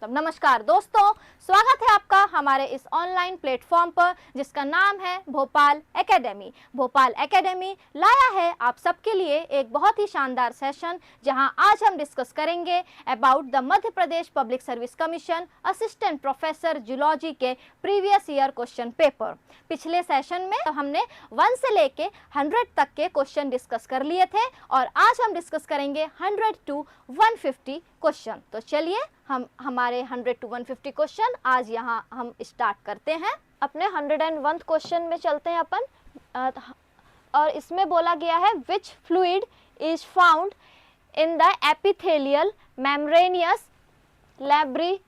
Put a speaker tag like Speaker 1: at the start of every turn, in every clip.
Speaker 1: मतलब नमस्कार दोस्तों, स्वागत है आपका हमारे इस ऑनलाइन प्लेटफॉर्म पर जिसका नाम है भोपाल एकेडमी। भोपाल एकेडमी लाया है आप सबके लिए एक बहुत ही शानदार सेशन, जहां आज हम डिस्कस करेंगे about the Madhya Pradesh public service commission assistant professor zoology के प्रीवियस ईयर क्वेश्चन पेपर। पिछले सेशन में हमने 1 से लेके 100 तक के क्वेश्चन डिस्कस कर लिए थे और आज हम डिस्कस करेंगे 100 to 150 क्वेश्चन। तो चलिए हम हमारे 100 to 150 क्वेश्चन आज यहाँ हम स्टार्ट करते हैं। अपने 101 क्वेश्चन में चलते हैं अपन, और इसमें बोला गया है which fluid is found in the epithelial membranous labyrinth.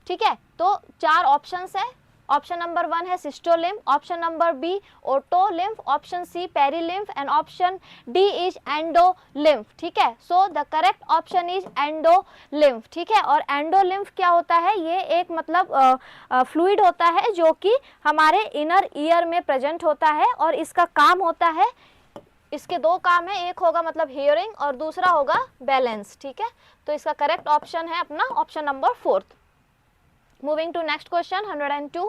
Speaker 1: ठीक है, तो 4 ऑप्शंस है। ऑप्शन नंबर 1 है cystolymph, option number B otolymph, option C perilymph and option D is endolymph. ठीक है, so the correct option is endolymph. ठीक है, और एंडोलिम्फ क्या होता है? ये एक मतलब फ्लूइड होता है जो कि हमारे इनर ईयर में प्रेजेंट होता है और इसका काम होता है, इसके 2 काम है, एक होगा मतलब हियरिंग और दूसरा होगा बैलेंस। ठीक है, तो इसका करेक्ट ऑप्शन है अपना option number 4। Moving to next question 102.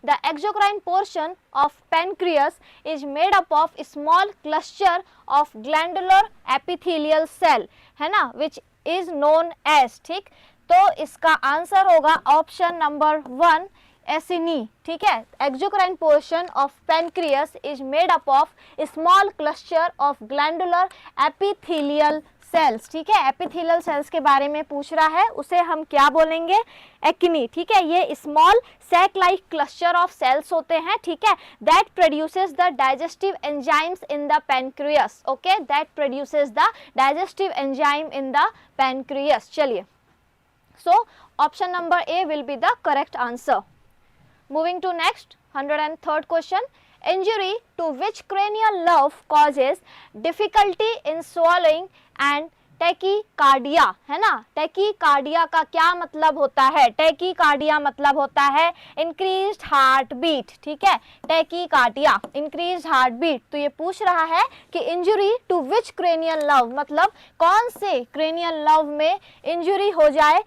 Speaker 1: The exocrine portion of pancreas is made up of a small cluster of glandular epithelial cell, है ना, which is known as। ठीक, तो इसका आंसर होगा ऑप्शन नंबर 1 एसिनी। ठीक है, exocrine portion of pancreas is made up of a small cluster of glandular epithelial cells. ठीक है, एपिथेलियल सेल्स के बारे में पूछ रहा है, उसे हम क्या बोलेंगे? एक्नी। ठीक है, ये small sac like cluster of cells होते हैं। ठीक है, that produces the digestive enzymes in the pancreas. Okay, that produces the digestive enzyme in the pancreas. चलिए, so option number A will be the correct answer. Moving to next 103rd question. Injury to which cranial nerve causes difficulty in swallowing and tachycardia, है ना। tachycardia का क्या मतलब होता है? tachycardia मतलब होता है increased heart beat। ठीक है, tachycardia increased heart beat। तो ये पूछ रहा है कि injury to which cranial nerve मतलब कौन से cranial nerve में इंजुरी हो जाए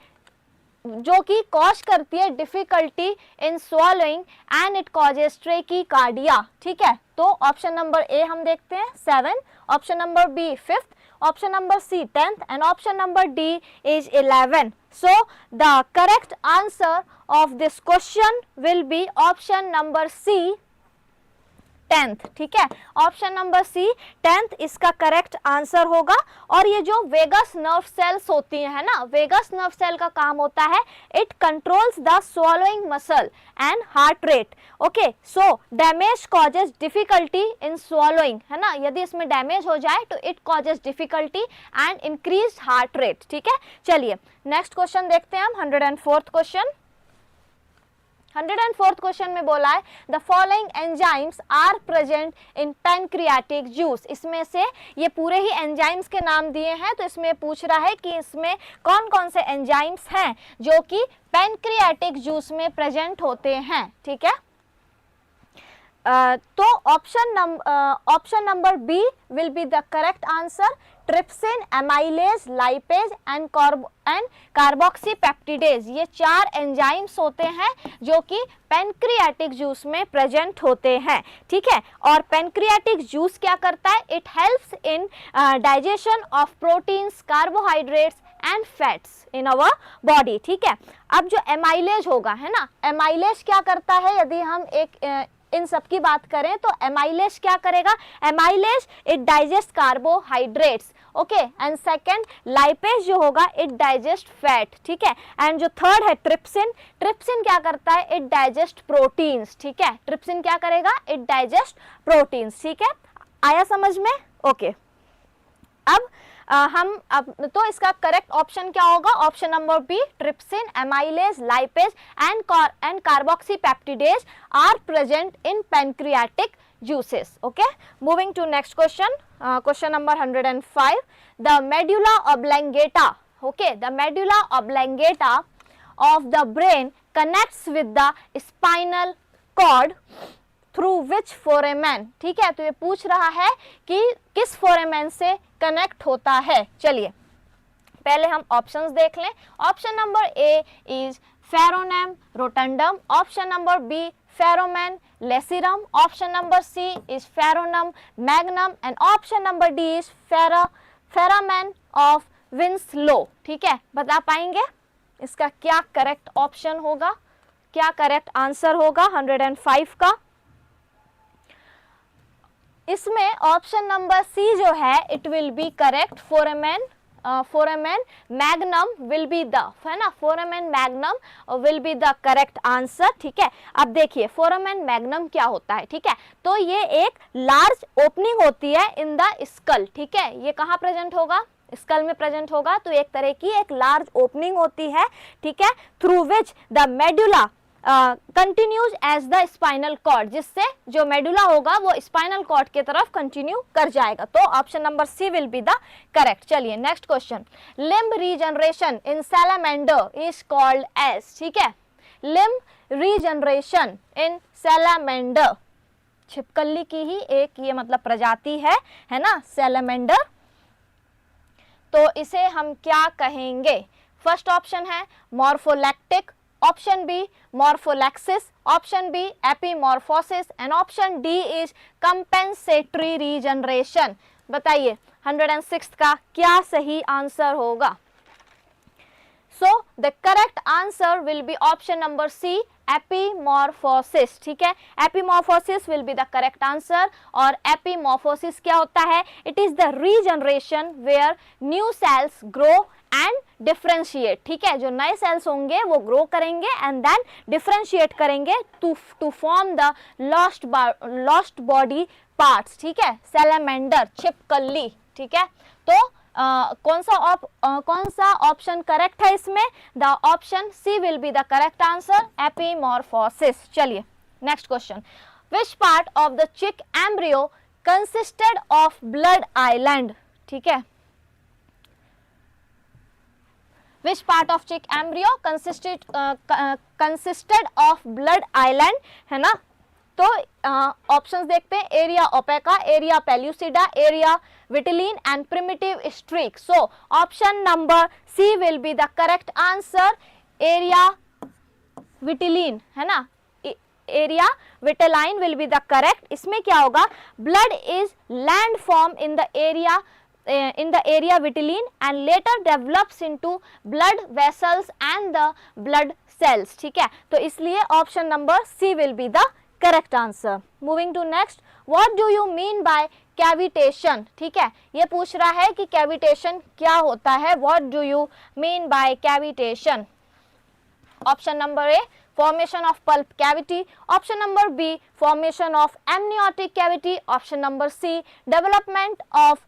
Speaker 1: जो कि कॉज करती है difficulty in swallowing and it causes tachycardia. ठीक है, तो ऑप्शन नंबर ए हम देखते हैं 7, option number B 5th, option number C 10th and option number D is 11। So the correct answer of this question will be option number C 10th। ठीक है, option number C 10th इसका correct answer होगा। और ये जो vagus nerve cells होती है ना, वेगस नर्व सेल का काम होता है it controls the swallowing muscle and heart rate. Okay, so damage causes difficulty in swallowing, है ना, यदि इसमें डैमेज हो जाए तो it causes difficulty and increase heart rate. ठीक है, चलिए नेक्स्ट क्वेश्चन देखते हैं हम 104th क्वेश्चन। 104th क्वेश्चन में बोला है the following enzymes are present in pancreatic juice. इसमें से ये पूरे ही एंजाइम्स के नाम दिए हैं, तो इसमें पूछ रहा है कि इसमें कौन कौन से एंजाइम्स हैं जो कि पैनक्रियाटिक जूस में प्रेजेंट होते हैं। ठीक है, तो option number B will be the correct answer. Trypsin, amylase, lipase and carboxypeptidase, ये 4 एंजाइम्स होते हैं जो कि पैनक्रियाटिक जूस में प्रेजेंट होते हैं। ठीक है, और पैनक्रियाटिक जूस क्या करता है? It helps in digestion of proteins, carbohydrates and fats in our body. ठीक है, अब जो एमाइलेज होगा, है ना, एमाइलेज क्या करता है? यदि हम इन सब की बात करें तो एमाइलेज क्या करेगा? Amylase it digest carbohydrates. Okay, and second lipase जो होगा इट डाइजेस्ट फैट। ठीक है, एंड जो थर्ड है ट्रिप्सिन, ट्रिप्सिन क्या करता है? It digest proteins. ठीक है, ट्रिप्सिन क्या करेगा? It digest proteins. ठीक है, आया समझ में? ओके, अब तो इसका करेक्ट ऑप्शन क्या होगा? Option number B trypsin, amylase, lipase and carboxypeptidase are present in pancreatic juices. Okay, moving to next question, question number 105. The medulla oblongata, okay, the medulla oblongata of the brain connects with the spinal cord through which foramen? ठीक है, तो ये पूछ रहा है कि किस फोरेमेन से कनेक्ट होता है। चलिए, पहले हम ऑप्शंस देख लें। Option number A is foramen rotundum, option number B foramen lacerum, option number C is foramen magnum and option number D is foramen of Winslow. ठीक है, बता पाएंगे इसका क्या करेक्ट ऑप्शन होगा, क्या करेक्ट आंसर होगा 105 का? इसमें ऑप्शन नंबर सी जो है it will be correct, foramen magnum will be the, है ना, foramen magnum will be the correct answer. ठीक है, अब देखिए फोरामेन मैग्नम क्या होता है। ठीक है, तो ये एक लार्ज ओपनिंग होती है इन द स्कल। ठीक है, ये कहाँ प्रेजेंट होगा, स्कल में प्रेजेंट होगा। तो एक तरह की एक लार्ज ओपनिंग होती है, ठीक है, through which the medulla continues as the spinal cord, जिससे जो मेडुला होगा वो स्पाइनल कॉर्ड की तरफ कंटिन्यू कर जाएगा। तो option number C will be the correct. चलिए next question, limb regeneration in salamander is called as. ठीक है, लिम्ब रीजनरेशन इन सैलामेंडर, छिपकली की ही एक ये मतलब प्रजाति है ना सैलामेंडर, तो इसे हम क्या कहेंगे? फर्स्ट ऑप्शन है morpholactic, option B morphallaxis, option B epimorphosis and option D is compensatory regeneration. बताइए 106 का क्या सही आंसर होगा? So the correct answer will be option number C, एपीमॉर्फोसिस। ठीक है, एपीमॉर्फोसिस will be the correct answer। और एपीमॉर्फोसिस क्या होता है? It is the regeneration where new cells grow and differentiate। ठीक है, जो नए सेल्स होंगे वो ग्रो करेंगे एंड देन डिफरेंशिएट करेंगे to form the lost body parts. ठीक है, सैलामेंडर, छिपकली। ठीक है, तो कौन सा ऑप्शन करेक्ट है इसमें? The option C will be the correct answer, epimorphosis. चलिए next question, which part of the chick embryo consisted of blood island? ठीक है, which part of chick embryo consisted of blood island, है ना। तो options देखते हैं, area opaca, area pellucida, area vitelline and primitive streak. So option number C will be the correct answer, area vitelline, है ना, area vitelline will be the correct. इसमें क्या होगा? Blood is land form in the area vitelline and later develops into blood vessels and the blood cells। ठीक है, तो इसलिए option number C will be the correct answer. Moving to next, what do you mean by cavitation? ठीक है, ये पूछ रहा है कि कैविटेशन क्या होता है, what do you mean by cavitation? Option number A formation of pulp cavity, option number B formation of amniotic cavity, option number C development of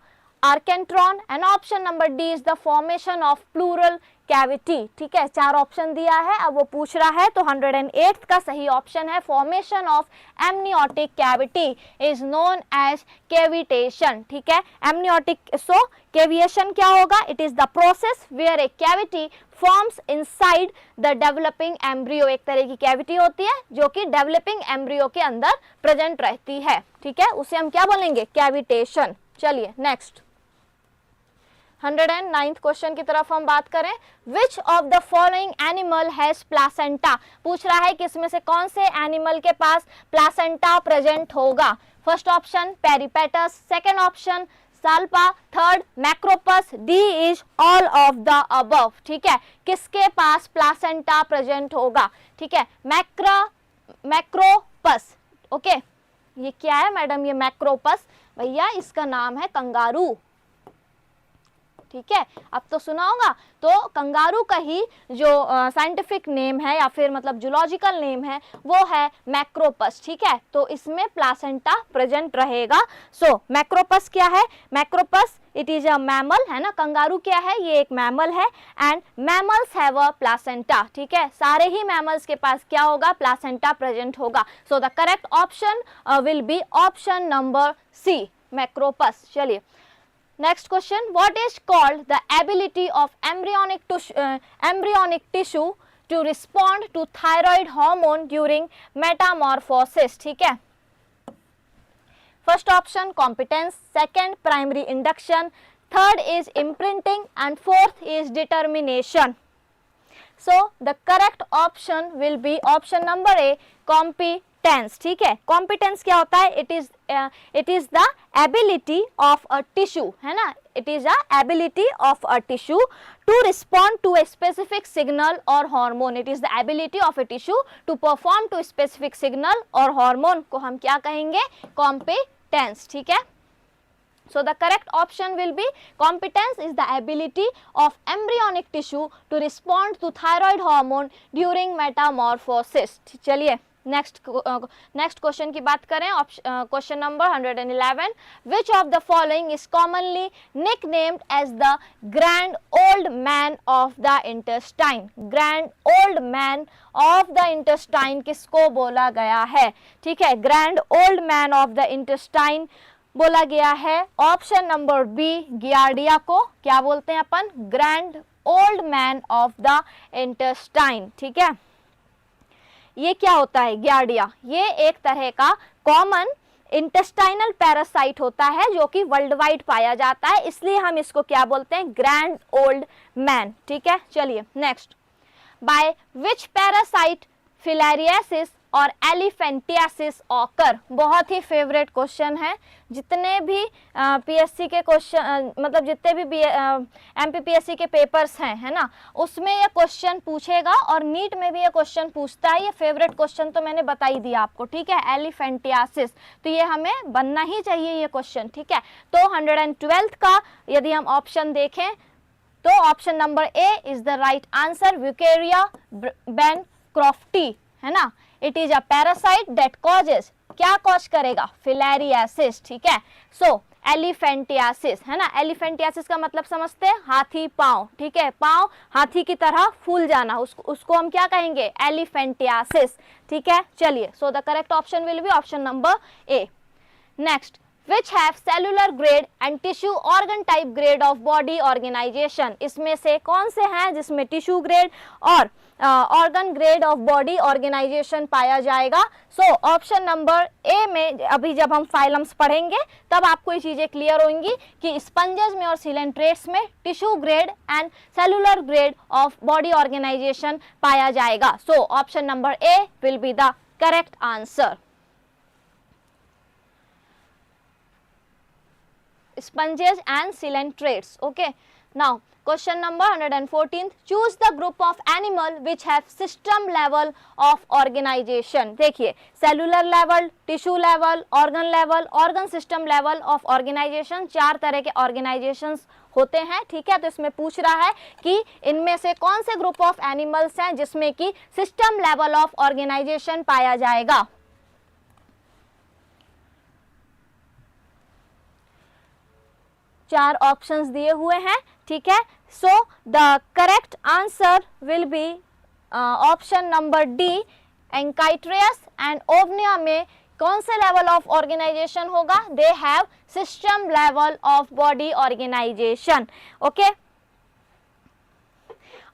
Speaker 1: archenteron and option number D is the formation of pleural cavity. ठीक है, चार option दिया है, अब वो पूछ रहा है तो 108 का सही ऑप्शन है, formation of amniotic cavity is known as cavitation. ठीक है, एमनियोटिक, सो कैविएशन क्या होगा? It is the process where a cavity forms inside the developing embryo. एक तरह की कैविटी होती है जो कि डेवलपिंग एम्ब्रियो के अंदर प्रेजेंट रहती है। ठीक है, उसे हम क्या बोलेंगे? कैविटेशन। चलिए नेक्स्ट 109th क्वेश्चन की तरफ हम बात करें, विच of the following animal has placenta? पूछ रहा है कि इसमें से कौन से एनिमल के पास प्लासेंटा प्रेजेंट होगा। First option Peripatus, second option Salpa, third Macropus, D is all of the above. ठीक है, किसके पास प्लासेंटा प्रेजेंट होगा? ठीक है, मैक्रोपस। ओके, ये क्या है मैडम? ये मैक्रोपस, भैया इसका नाम है कंगारू। ठीक है, अब तो सुना होगा। तो कंगारू का ही जो साइंटिफिक नेम है या फिर मतलब जूलॉजिकल नेम है वो है मैक्रोपस। ठीक है, तो इसमें प्लासेंटा प्रेजेंट रहेगा। सो मैक्रोपस क्या है? Macropus it is a mammal, है ना। कंगारू क्या है? ये एक मैमल है and mammals have a placenta. ठीक है, सारे ही मैमल्स के पास क्या होगा? प्लासेंटा प्रेजेंट होगा। So the correct option will be option number C, Macropus. चलिए next question, what is called the ability of embryonic tissue to respond to thyroid hormone during metamorphosis? ठीक है, first option competence, second primary induction, third is imprinting, and fourth is determination. So the correct option will be option number A, competence. ठीक है, competence क्या होता है? It is the ability of a tissue, है ना? It is the ability of a tissue to respond to a specific signal or hormone. It is the ability of a tissue to perform to a specific signal or hormone को हम क्या कहेंगे? Competence. ठीक है? So the correct option will be competence is the ability of embryonic tissue to respond to thyroid hormone during metamorphosis. चलिए next question की बात करें. Question number 111. Which of the following is commonly nicknamed as the grand old man of the intestine? Grand old man of the intestine किसको बोला गया है? ठीक है, grand old man of the intestine बोला गया है ऑप्शन नंबर बी, गियार्डिया को क्या बोलते हैं अपन? Grand old man of the intestine. ठीक है, ये क्या होता है गियार्डिया? ये एक तरह का कॉमन इंटेस्टाइनल पैरासाइट होता है जो कि वर्ल्ड वाइड पाया जाता है, इसलिए हम इसको क्या बोलते हैं? Grand old man. ठीक है, चलिए next. By which parasite filariasis और एलिफेंटियासिस ऑकर? बहुत ही फेवरेट क्वेश्चन है. जितने भी पीएससी के क्वेश्चन मतलब जितने भी एमपीपीएससी के पेपर्स हैं, है ना, उसमें ये क्वेश्चन पूछेगा और नीट में भी ये क्वेश्चन पूछता है. ये फेवरेट क्वेश्चन तो मैंने बता ही दिया आपको. ठीक है, एलिफेंटियासिस, तो ये हमें बनना ही चाहिए ये क्वेश्चन. ठीक है, तो 112 का यदि हम ऑप्शन देखें तो option number A is the right answer. Wuchereria bancrofti, है ना, it is a parasite that causes, क्या कॉज करेगा? फिलारियासिस. ठीक है, सो एलिफेंटियासिस, है ना, एलिफेंटियासिस का मतलब समझते हैं? हाथी पांव. ठीक है, पांव हाथी की तरह फूल जाना, उसको हम क्या कहेंगे? एलिफेंटियासिस. ठीक है, चलिए, सो the correct option will be option number A. Next, which have cellular grade and tissue organ type grade of body organization? इसमें से कौन से हैं जिसमें टिश्यू ग्रेड और organ grade of body organisation पाया जाएगा? सो ऑप्शन नंबर ए में अभी जब हम फाइलम्स पढ़ेंगे तब आपको ये चीजें क्लियर होंगी कि स्पंजेस में और सिलेंट्रेट्स में tissue grade and cellular grade of body organisation पाया जाएगा. So option number A will be the correct answer. Sponges and coelentrates. Okay, now question number 114. Choose the group of animal which have system level of organization. देखिए, cellular level, tissue level, organ system level of organization, चार तरह के organizations होते हैं. ठीक है, तो इसमें पूछ रहा है कि इनमें से कौन से ग्रुप ऑफ एनिमल्स हैं जिसमें कि सिस्टम लेवल ऑफ ऑर्गेनाइजेशन पाया जाएगा. चार ऑप्शंस दिए हुए हैं. ठीक है, so the correct answer will be option number D. Enchytraeus and Owenia में कौन से लेवल ऑफ ऑर्गेनाइजेशन होगा? They have system level of body organization. Okay,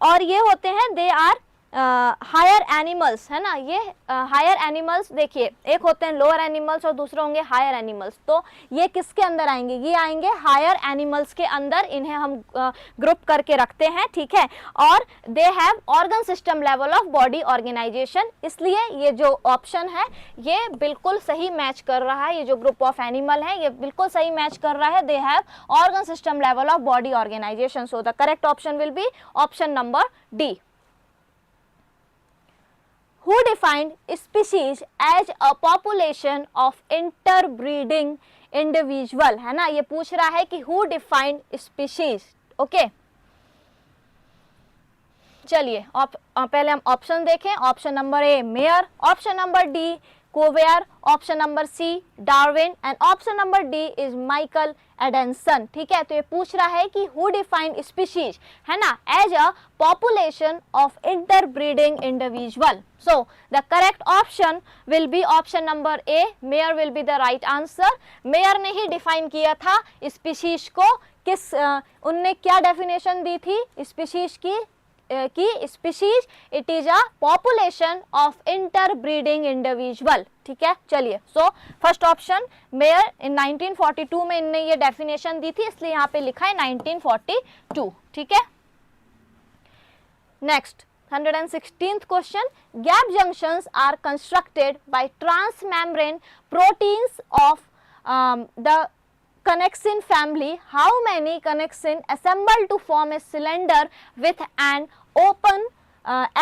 Speaker 1: और ये होते हैं दे आर हायर एनिमल्स, है ना. ये हायर एनिमल्स देखिए, एक होते हैं लोअर एनिमल्स और दूसरे होंगे हायर एनिमल्स. तो ये किसके अंदर आएंगे? ये आएंगे हायर एनिमल्स के अंदर. इन्हें हम ग्रुप करके रखते हैं. ठीक है, और they have organ system level of body organisation. इसलिए ये जो ऑप्शन है ये बिल्कुल सही मैच कर रहा है. ये जो ग्रुप ऑफ एनिमल है ये बिल्कुल सही मैच कर रहा है. They have organ system level of body organisation. So the correct option will be option number D. Who defined species as a population of interbreeding individual? है ना, ये पूछ रहा है कि who defined species. ओके, चलिए पहले हम ऑप्शन देखें. Option number A Mayr, option number D Cuvier, option number C Darwin and option number D is Michael Adanson. ठीक है, तो ये पूछ रहा है कि हु डिफाइंड स्पीशीज, है ना, as a population of interbreeding individual. So the correct option will be option number A. Mayr will be the right answer. Mayr ने ही डिफाइन किया था स्पीशीज को. उनने क्या डेफिनेशन दी थी स्पीशीज की? की species, it is a population of interbreeding individual. ठीक है, चलिए, so first option mayor in 1942 में इनने ये डेफिनेशन दी थी, इसलिए यहाँ पे लिखा है 1942। ठीक है, next 116th question, gap junctions are constructed by transmembrane proteins of the connexin family. How many connexin assemble to form a cylinder with an open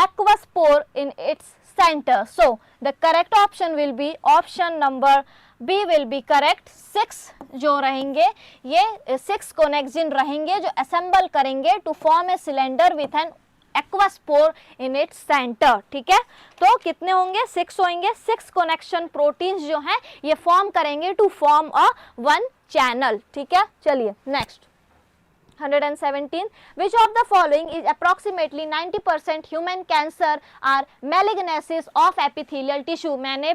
Speaker 1: aqueous pore in its center? So the correct option will be option number B will be correct। 6 जो रहेंगे ये 6 connexin रहेंगे जो assemble करेंगे to form a cylinder with an aqueous pore in its centre. ठीक है, तो कितने होंगे? 6 होंगे। 6 कनेक्शन प्रोटीन्स जो हैं ये फॉर्म करेंगे to form a one channel. ठीक है, चलिए next 117, which of the following is approximately 90% human cancer are malignancies of epithelial tissue? मैंने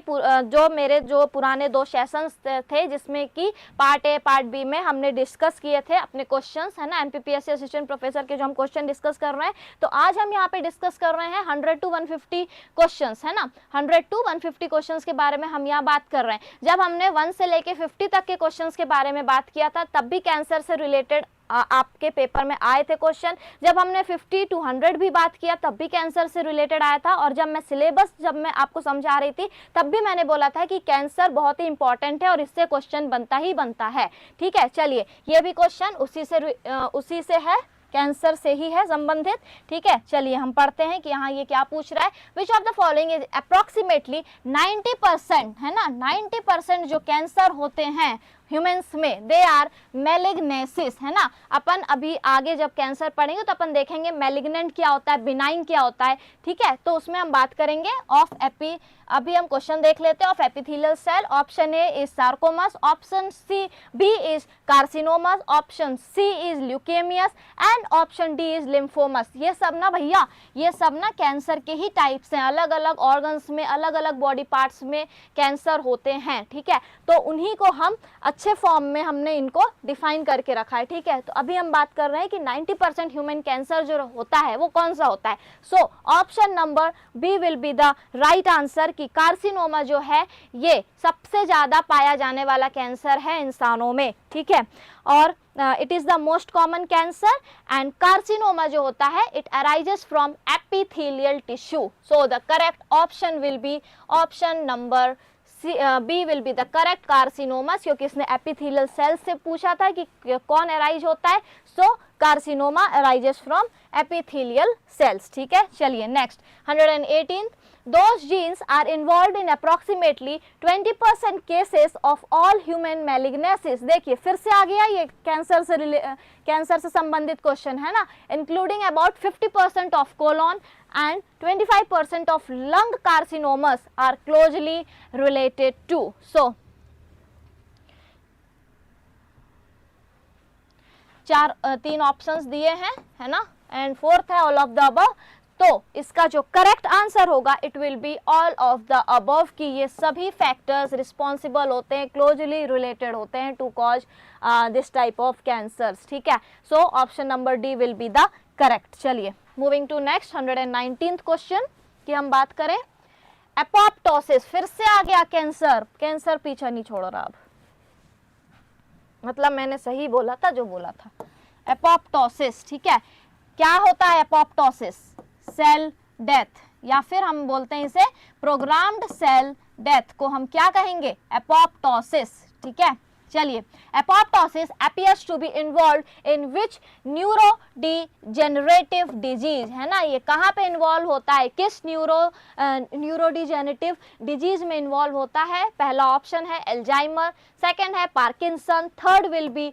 Speaker 1: मेरे पुराने 2 सेशंस थे जिसमें कि पार्ट ए पार्ट बी में हमने डिस्कस किए थे अपने क्वेश्चंस, है ना, एमपीपीएससी असिस्टेंट प्रोफेसर के जो हम क्वेश्चन डिस्कस कर रहे हैं, तो आज हम यहाँ पे डिस्कस कर रहे हैं 100 to 150 क्वेश्चंस, है ना, 100 to 150 क्वेश्चंस के बारे में हम यहाँ बात कर रहे हैं। जब हमने 1 से लेके 50 तक के क्वेश्चंस के बारे में बात किया था तब भी कैंसर से रिलेटेड आपके पेपर में आए थे क्वेश्चन। जब हमने 50 to 100 भी बात किया तब भी कैंसर से रिलेटेड आया था, और जब मैं सिलेबस मैं आपको समझा रही थी तब भी मैंने बोला था कि कैंसर बहुत ही इंपॉर्टेंट है और इससे क्वेश्चन बनता ही बनता है। ठीक है, चलिए, ये भी क्वेश्चन उसी से है, कैंसर से ही है संबंधित। ठीक है, चलिए हम पढ़ते हैं कि यहाँ ये क्या पूछ रहा है। विच of the following is approximately 90%, है ना, 90% जो कैंसर होते हैं ह्यूमंस में दे आर मैलिग्नेसिस, है ना। अपन अभी आगे जब कैंसर पढ़ेंगे तो अपन देखेंगे मैलिग्नेंट क्या होता है, बिनाइन क्या होता है। ठीक है, तो उसमें हम बात करेंगे ऑफ अभी हम क्वेश्चन देख लेते हैं। Of epithelial cell, option A is sarcomas, option C B is carcinomas, option C is leukaemias and option D is lymphomas. ये सब ना भैया, ये सब ना कैंसर के ही टाइप्स हैं, अलग अलग ऑर्गन्स में, अलग अलग बॉडी पार्ट्स में कैंसर होते हैं। ठीक है, तो उन्हीं को हम अच्छे फॉर्म में हमने इनको डिफाइन करके रखा है। ठीक है, तो अभी हम बात कर रहे हैं कि 90% ह्यूमन कैंसर जो होता है वो कौन सा होता है। So option number B will be the right answer कि कार्सिनोमा जो है ये सबसे ज्यादा पाया जाने वाला कैंसर है इंसानों में। ठीक है, और it is the most common cancer and carcinoma जो होता है it arises from epithelial tissue. So the correct option will be option number B will be the correct carcinoma, क्योंकि इसने एपिथेलियल सेल्स से पूछा था कि कौन अराइज होता है। So carcinoma arises from epithelial cells. ठीक है, चलिए next 118, those genes are involved in approximately 20% cases of all human malignancies। देखिए फिर से आ गया ये कैंसर से संबंधित क्वेश्चन, है ना, including about 50% of colon and 25% of lung carcinomas are closely related to। So 3 options दिए हैं, है ना, एंड 4th है ऑल ऑफ द अबव। तो इसका जो करेक्ट आंसर होगा it will be all of the above कि ये सभी फैक्टर्स रिस्पॉन्सिबल होते हैं, क्लोजली रिलेटेड होते हैं to cause this type of cancers. ठीक है, so option number D will be the correct. चलिए moving to next 119th question की हम बात करें। एपोप्टोसिस, फिर से आ गया कैंसर पीछा नहीं छोड़ रहा अब, मतलब मैंने सही बोला था जो बोला था। एपोप्टोसिस, ठीक है, क्या होता है एपोप्टोसिस? सेल डेथ, या फिर हम बोलते हैं इसे प्रोग्राम्ड सेल डेथ को हम क्या कहेंगे? एपोप्टोसिस। ठीक है, चलिए, apoptosis appears to be involved in which neurodegenerative disease, है ना, ये कहाँ पे इन्वॉल्व होता है, किस न्यूरोडिजेनरेटिव डिजीज में इन्वॉल्व होता है? पहला ऑप्शन है एल्जाइमर, सेकंड है Parkinson, third will be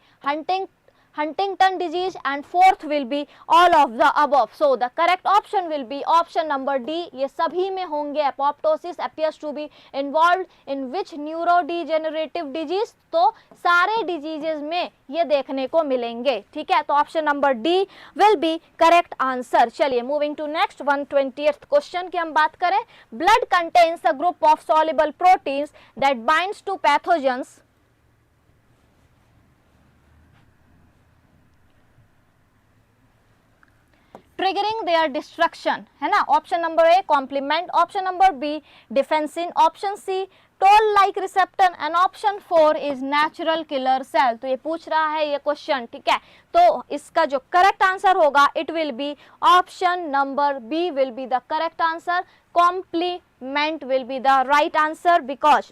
Speaker 1: Huntington disease and 4th will be all of the above। So the correct option will be option number D। ये सभी में होंगे। Apoptosis appears to be involved in which neurodegenerative disease, तो सारे diseases में ये देखने को मिलेंगे। ठीक है, तो option number D will be correct answer। चलिए moving to next 120th question की हम बात करें। Blood contains a group of soluble proteins that binds to pathogens triggering their destruction, है ना। Option number A complement, option number B defensin, option C toll like receptor and option 4 is natural killer cell. तो ये पूछ रहा है ये question, ठीक है। तो इसका जो करेक्ट आंसर होगा it will be option number B will be the correct answer. Complement will be the right answer because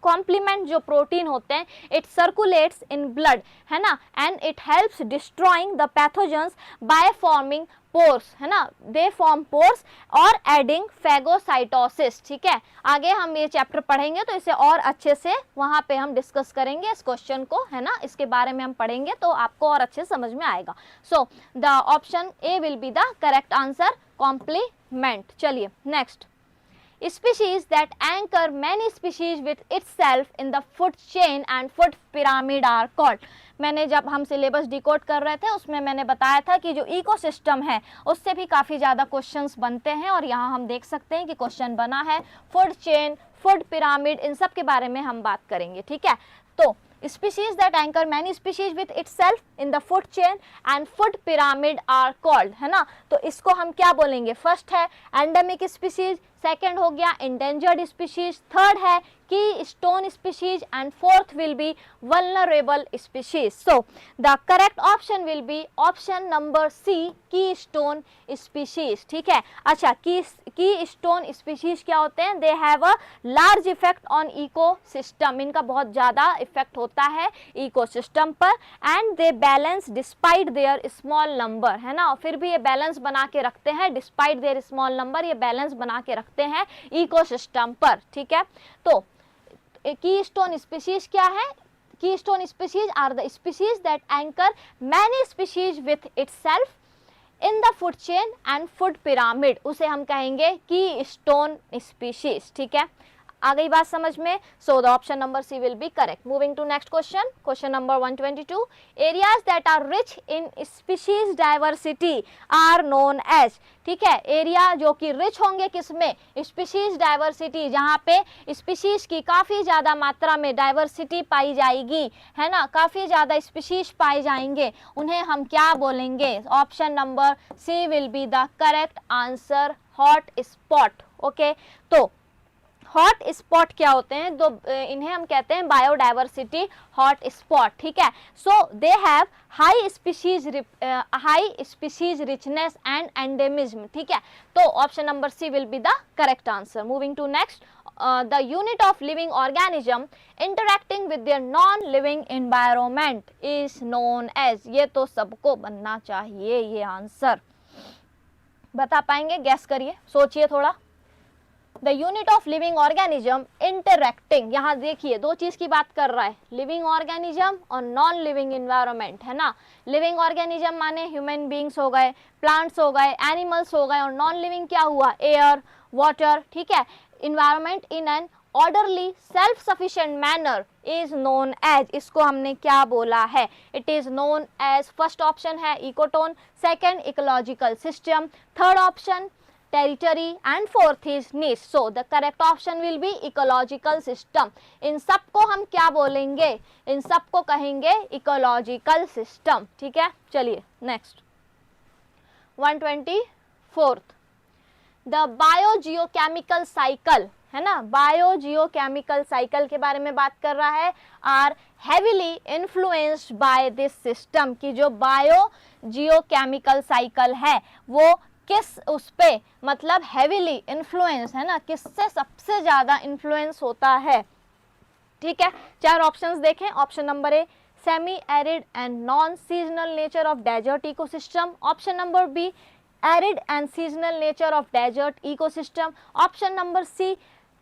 Speaker 1: complement जो प्रोटीन होते हैं इट सर्कुलेट्स इन ब्लड, है ना, and it helps destroying the pathogens by forming pores, है ना, they form pores और aiding phagocytosis, ठीक है। आगे हम ये चैप्टर पढ़ेंगे तो इसे और अच्छे से वहां पे हम डिस्कस करेंगे इस क्वेश्चन को, है ना, इसके बारे में हम पढ़ेंगे तो आपको और अच्छे समझ में आएगा। So the option A will be the correct answer, complement. चलिए next, species that anchor many species with itself in the food chain and food pyramid are called। मैंने जब हम सिलेबस डिकोड कर रहे थे उसमें मैंने बताया था कि जो इकोसिस्टम है उससे भी काफ़ी ज़्यादा क्वेश्चंस बनते हैं और यहाँ हम देख सकते हैं कि क्वेश्चन बना है फूड चेन, फूड पिरामिड, इन सब के बारे में हम बात करेंगे, ठीक है। तो species that anchor many species with itself in the food chain and food pyramid are called, है ना। तो इसको हम क्या बोलेंगे, फर्स्ट है एंडेमिक स्पीशीज, सेकेंड हो गया इंडेंजर्ड स्पीशीज, थर्ड है keystone species and fourth will be vulnerable species. So the correct option will be option number C, keystone species, ठीक है। अच्छा, की स्टोन स्पीशीज क्या होते हैं, they have a large effect on ecosystem, इनका बहुत ज़्यादा इफेक्ट होता है इकोसिस्टम पर, and they balance despite there small number, है ना, फिर भी ये बैलेंस बना के रखते हैं, डिस्पाइट देयर स्मॉल नंबर, ये बैलेंस बना के रखते हैं इकोसिस्टम पर, ठीक है। तो कीस्टोन स्पीशीज क्या है, keystone species are the species that anchor many species with itself in the food chain and food pyramid, उसे हम कहेंगे की स्टोन स्पीशीज, ठीक है। आ गई बात समझ में। So the option number C will be correct. Moving to next question, question number 122, areas that are rich in species diversity are known as, ठीक है। एरिया जो कि रिच होंगे किसमें, स्पीशीज डाइवर्सिटी, जहाँ पे स्पीशीज की काफ़ी ज़्यादा मात्रा में डाइवर्सिटी पाई जाएगी, है ना, काफ़ी ज़्यादा स्पीशीज पाए जाएंगे, उन्हें हम क्या बोलेंगे। Option number C will be the correct answer, hot spot, okay. तो हॉट स्पॉट क्या होते हैं, तो इन्हें हम कहते हैं बायोडाइवर्सिटी हॉट स्पॉट, ठीक है। So they have high species richness and endemism, ठीक है। तो option number C will be the correct answer. Moving to next, the unit of living organism interacting with their non living environment is known as, ये तो सबको बनना चाहिए ये answer, बता पाएंगे, गैस करिए, सोचिए थोड़ा। The unit of living organism interacting, यहाँ देखिए दो चीज़ की बात कर रहा है, लिविंग ऑर्गेनिज्म और नॉन लिविंग इन्वायरमेंट, है ना। लिविंग ऑर्गेनिज्म माने ह्यूमन बींग्स हो गए, प्लांट्स हो गए, एनिमल्स हो गए, और नॉन लिविंग क्या हुआ, एयर, वाटर, ठीक है। Environment in an orderly self sufficient manner is known as, इसको हमने क्या बोला है, it is known as, first option है ecotone, second ecological system, third option territory and fourth is niche. So the correct option will be ecological system. इन सब को हम क्या बोलेंगे, इन सब को कहेंगे इकोलॉजिकल सिस्टम, ठीक है। चलिए नेक्स्ट, 124, द बायोजियोकेमिकल साइकिल, है ना, बायोजियोकेमिकल साइकिल के बारे में बात कर रहा है, are heavily influenced by this system, की जो बायोजियोकेमिकल साइकिल है वो किस उस पे, मतलब हेविली इन्फ्लुएंस, है ना, किससे सबसे ज़्यादा इन्फ्लुएंस होता है, ठीक है। चार ऑप्शंस देखें, option number A semi arid and non seasonal nature of desert ecosystem, option number B arid and seasonal nature of desert ecosystem, option number C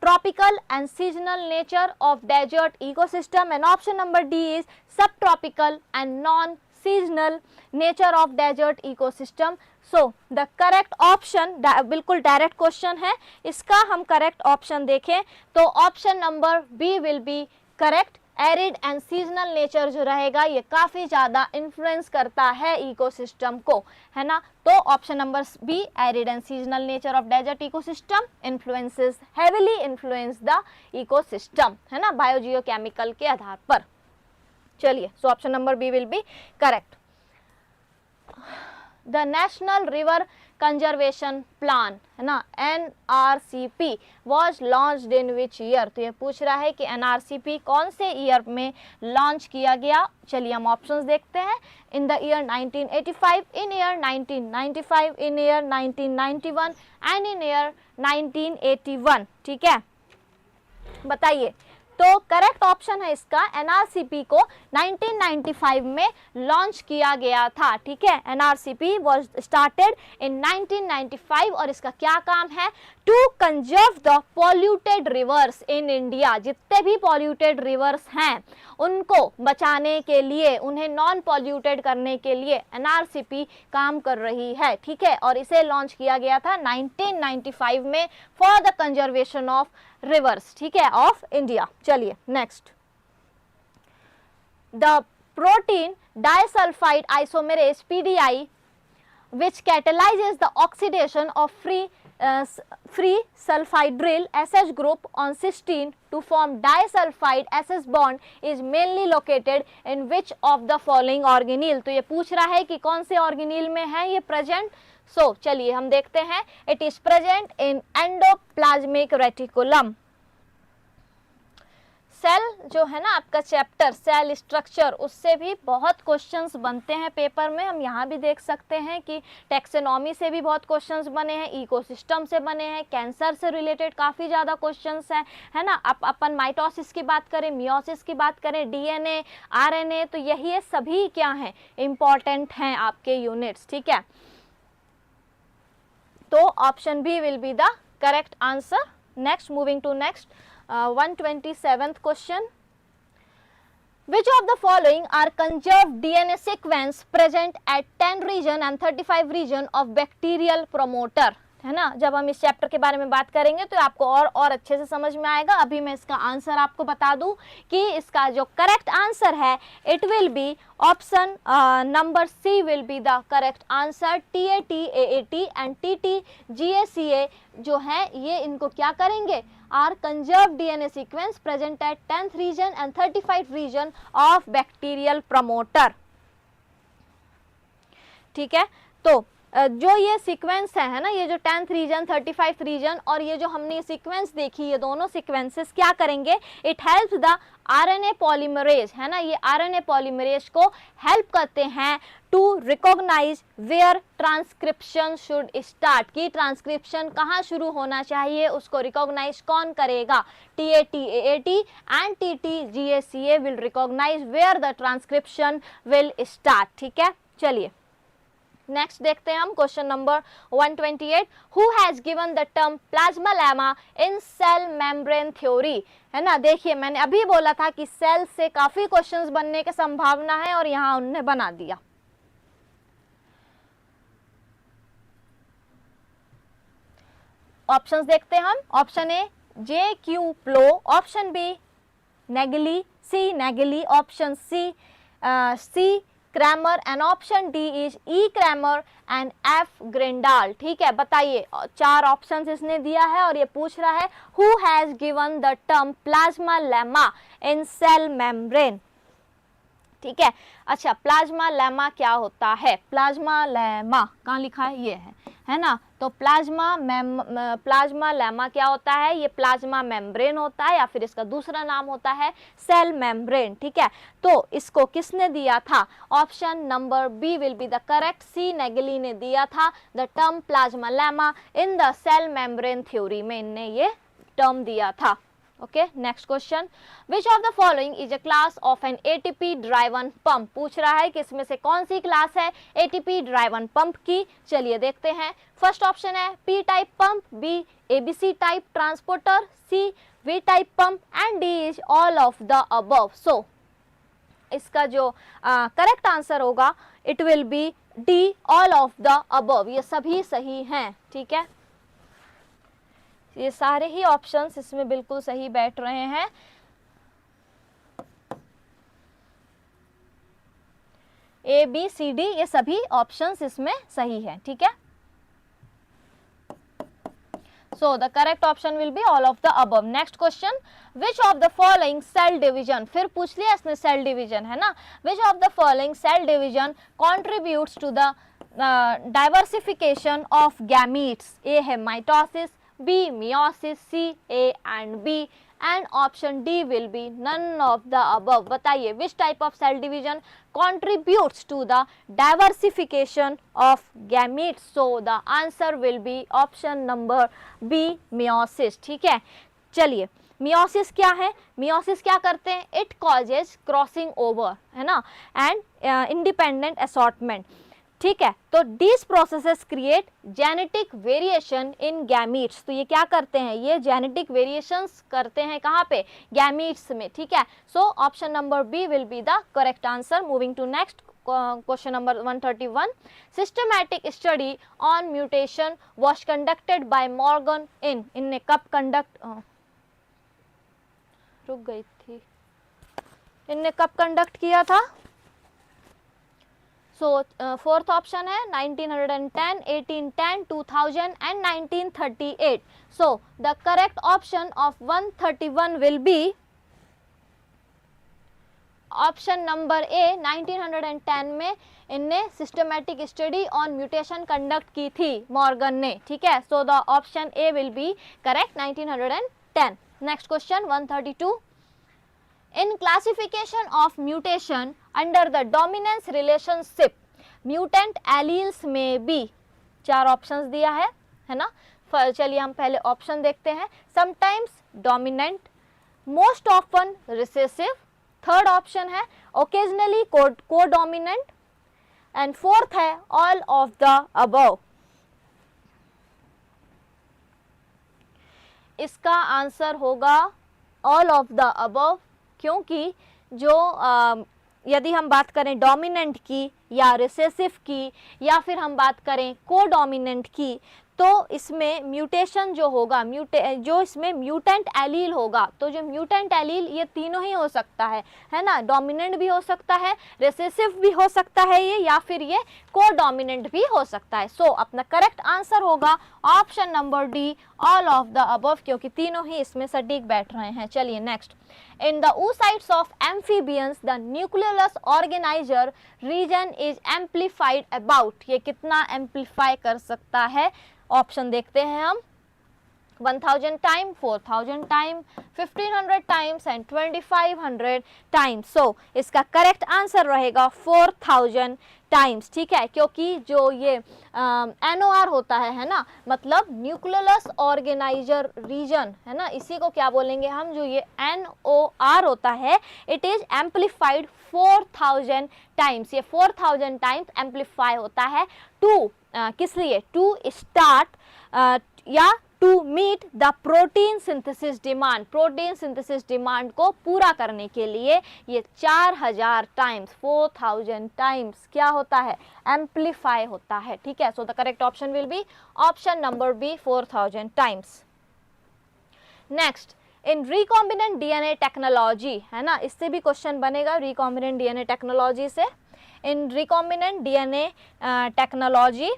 Speaker 1: tropical and seasonal nature of desert ecosystem, and option number D is subtropical and non-seasonal nature of desert ecosystem. So the correct option, बिल्कुल direct question है, इसका हम correct option देखें तो option number B will be correct. Arid and seasonal nature जो रहेगा ये काफ़ी ज़्यादा इन्फ्लुएंस करता है इकोसिस्टम को, है ना। तो option number B arid and seasonal nature of desert ecosystem influences heavily influence the ecosystem, है ना, बायोजियोकेमिकल के आधार पर। चलिए, so option number B will be correct. The national river conservation plan, है ना, NRCP was launched in which year. तो ये पूछ रहा है कि NRCP कौन से ईयर में लॉन्च किया गया। चलिए हम ऑप्शंस देखते हैं। In the year 1985, in year 1995, in year 1991 and in year 1981। ठीक है, बताइए। तो करेक्ट ऑप्शन है इसका, NRCP को 1995 में लॉन्च किया गया था। ठीक है, NRCP वाज स्टार्टेड इन 1995 और इसका क्या काम है, to conserve the polluted rivers in India. जितने भी पॉल्यूटेड रिवर्स हैं उनको बचाने के लिए, उन्हें नॉन पॉल्यूटेड करने के लिए NRCP काम कर रही है। ठीक है, और इसे लॉन्च किया गया था 1995 में for the conservation of reverse, ठीक है, ऑफ इंडिया। चलिए next, the protein disulphide isomerase PDI which catalyzes the oxidation of free sulfhydryl SH group on cysteine to form disulfide SS bond is mainly located in which of the following organelle। तो ये पूछ रहा है कि कौन से ऑर्गेनील में है ये प्रेजेंट। सो चलिए हम देखते हैं। It is present in endoplasmic reticulum. Cell जो है ना आपका चैप्टर सेल स्ट्रक्चर, उससे भी बहुत क्वेश्चंस बनते हैं पेपर में। हम यहाँ भी देख सकते हैं कि टैक्सोनॉमी से भी बहुत क्वेश्चंस बने हैं, इकोसिस्टम से बने हैं, कैंसर से रिलेटेड काफ़ी ज़्यादा क्वेश्चंस हैं, है ना। अपन माइटोसिस की बात करें, मियोसिस की बात करें, DNA, RNA, तो यही सभी क्या हैं, इम्पॉर्टेंट हैं आपके यूनिट्स। ठीक है, तो option B will be the correct answer. Next, moving to next 127th question. Which of the following are conserved DNA sequence present at 10 region and 35 region of bacterial promoter? है ना, जब हम इस चैप्टर के बारे में बात करेंगे तो आपको और अच्छे से समझ में आएगा। अभी मैं इसका आंसर आपको बता दूं कि इसका जो करेक्ट आंसर है it will be option number C will be the correct answer. TAT, AAT and TT, GACA जो है ये इनको क्या करेंगे, are conserve DNA sequence present at 10th region and 35 region of bacterial promoter. ठीक है, तो जो ये सीक्वेंस है ना, ये जो 10th रीजन, 35 रीजन और ये जो हमने सीक्वेंस देखी, ये दोनों सीक्वेंसेस क्या करेंगे, it helps the RNA polymerase, है ना, ये RNA पॉलीमरेज को हेल्प करते हैं to recognise where transcription should start, की ट्रांसक्रिप्शन कहाँ शुरू होना चाहिए, उसको रिकॉग्नाइज कौन करेगा। TAT, AAT and TT, GACA will recognise where the transcription will start. ठीक है, चलिए नेक्स्ट देखते हैं हम question number 128। Who has given the term plasmalemma in cell membrane theory, है ना। देखिए मैंने अभी बोला था कि सेल से काफी क्वेश्चंस बनने की संभावना है और यहाँ उन्होंने बना दिया। ऑप्शंस देखते हैं हम। Option A J.Q. Plowe, option B Nageli, C Nageli, option C Cramer and option D is E. Cramer and F. Grindal. ठीक है, बताइए, 4 ऑप्शंस इसने दिया है और ये पूछ रहा है who has given the term plasmalemma in cell membrane. ठीक है, अच्छा प्लाज्मा लेमा क्या होता है, प्लाज्मा लेमा कहाँ लिखा है, ये है ना। तो प्लाज्मा लेमा क्या होता है, ये प्लाज्मा मेम्ब्रेन होता है या फिर इसका दूसरा नाम होता है सेल मेम्ब्रेन। ठीक है, तो इसको किसने दिया था, option number B will be the correct. C Nageli ने दिया था the term plasmalemma in the cell membrane theory में, इनने ये टर्म दिया था। Okay, next question, which of the following is a class of an ATP driven pump. पूछ रहा है कि इसमें से कौन सी क्लास है ATP ड्राइवन पंप की। चलिए देखते हैं। फर्स्ट ऑप्शन है P type pump, B ABC type transporter, C V type pump and D is all of the above. So इसका जो करेक्ट आंसर होगा it will be D, all of the above. ये सभी सही हैं। ठीक है, ये सारे ही ऑप्शंस इसमें बिल्कुल सही बैठ रहे हैं। A, B, C, D ये सभी ऑप्शंस इसमें सही है। ठीक है, so the correct option will be all of the above. Next question, which of the following cell division, फिर पूछ लिया इसने सेल डिवीजन, है ना। Which of the following cell division contributes to the diversification of gametes, A है mitosis, B meiosis, C A and B, and option D will be none of the above. बताइए which type of cell division contributes to the diversification of gametes, so the answer will be option number B, meiosis। ठीक है, चलिए meiosis क्या है, meiosis क्या करते हैं, it causes crossing over, है ना, एंड इंडिपेंडेंट असॉर्टमेंट। ठीक है, तो this processes create genetic variation in gametes. तो ये क्या करते हैं, ये जेनेटिक वेरिएशंस करते हैं कहाँ पे, गैमीट्स में। ठीक है, so option number B will be the correct answer. Moving to next question number 131, systematic study on mutation was conducted by Morgan in, इनने कब कंडक्ट, रुक गई थी, इनने कब कंडक्ट किया था। सो फोर्थ ऑप्शन है 1910, 1810, 2000 and 1938। So the correct option of 131 will be option number ए। 1910 में इनने systematic study on mutation conduct की थी मॉर्गन ने। ठीक है, so the option A will be correct, 1910। Next question 132, in classification of mutation under the dominance relationship mutant alleles में भी चार ऑप्शंस दिया है ना। चलिए हम पहले ऑप्शन देखते हैं, sometimes dominant, most often recessive, third option है ओकेजनली कोडोमिनेंट, एंड फोर्थ है ऑल ऑफ द अबव। इसका आंसर होगा ऑल ऑफ द अबव, क्योंकि जो यदि हम बात करें डोमिनेंट की या रिसेसिव की या फिर हम बात करें कोडोमिनेंट की, तो इसमें म्यूटेशन जो होगा, जो इसमें म्यूटेंट एलील होगा, तो जो म्यूटेंट एलील ये तीनों ही हो सकता है ना, डोमिनेंट भी हो सकता है, रिसेसिव भी हो सकता है ये, या फिर ये कोडोमिनेंट भी हो सकता है। सो अपना करेक्ट आंसर होगा option number D, all of the above, क्योंकि तीनों ही इसमें सटीक बैठ रहे हैं। चलिए next, in the oocytes of amphibians the nucleolus organizer region is amplified about, ये कितना एम्पलीफाई कर सकता है, ऑप्शन देखते हैं हम, 1000 time, 4000 time, 1500 times and 2500 times. So इसका करेक्ट आंसर रहेगा 4000 टाइम्स। ठीक है, क्योंकि जो ये NOR होता है ना, मतलब न्यूक्लियोलस ऑर्गेनाइजर रीजन, है ना, इसी को क्या बोलेंगे हम, जो ये NOR होता है, इट इज एम्पलीफाइड 4000 टाइम्स। ये 4000 टाइम्स एम्पलीफाई होता है टू किस लिए, टू स्टार्ट या to meet the protein synthesis demand, protein synthesis demand को पूरा करने के लिए ये 4000 टाइम्स, 4000 टाइम्स क्या होता है, एम्पलीफाई होता है। ठीक है, so the correct option will be option number B, 4000 times. Next, in recombinant DNA technology, है ना, इससे भी क्वेश्चन बनेगा रिकॉम्बिनेंट डीएनए टेक्नोलॉजी से। In recombinant DNA technology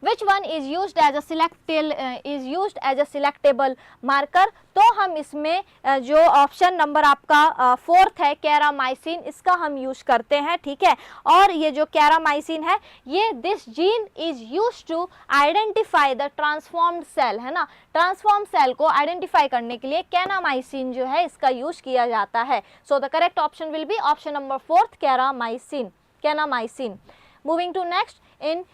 Speaker 1: which one is used as a selectable marker, तो हम इसमें जो ऑप्शन नंबर आपका फोर्थ है कैरामाइसिन, इसका हम यूज करते हैं। ठीक है, और ये जो कैरामाइसिन है, ये this gene is used to identify the transformed cell, है ना, ट्रांसफॉर्म सेल को आइडेंटिफाई करने के लिए कैरामाइसिन जो है इसका यूज किया जाता है। So the correct option will be option number fourth, कैरामाइसिन। Moving to next, in